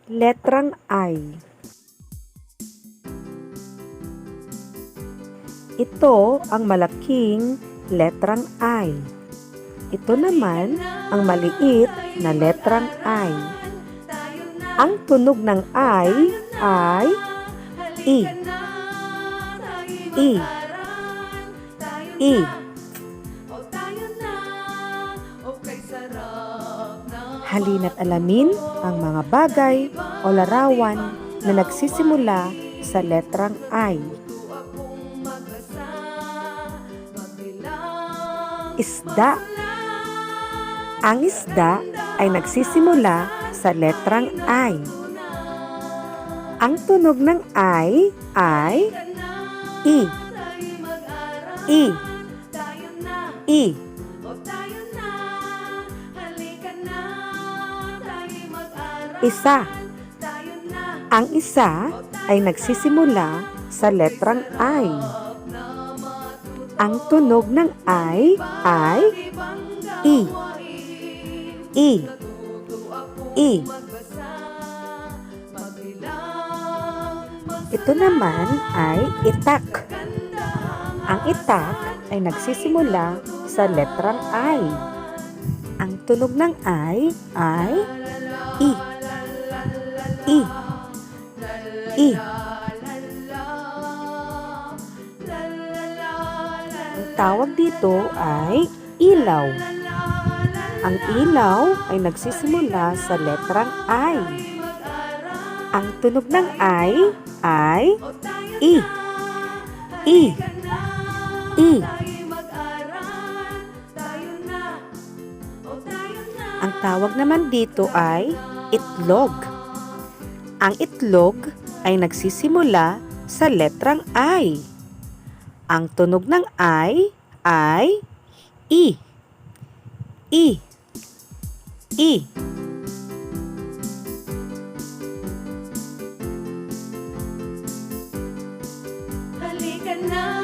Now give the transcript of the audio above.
Letrang I. Ito ang malaking letrang I. Ito naman ang maliit na letrang I. Ang tunog ng I ay I. I. I. Halina't alamin ang mga bagay o larawan na nagsisimula sa letrang I. Isda. Ang isda ay nagsisimula sa letrang I. Ang tunog ng I ay I. I. I. Isa. Ang isa ay nagsisimula sa letrang I. Ang tunog ng I ay I. I. I. Ito naman ay itak. Ang itak ay nagsisimula sa letrang I. Ang tunog ng I ay I. I. I. Ang tawag dito ay ilaw. Ang ilaw ay nagsisimula sa letrang I. Ang tunog ng I ay I. I. I. Ang tawag naman dito ay itlog. Ang itlog ay nagsisimula sa letrang I. Ang tunog ng I ay I. I. I. Halika na.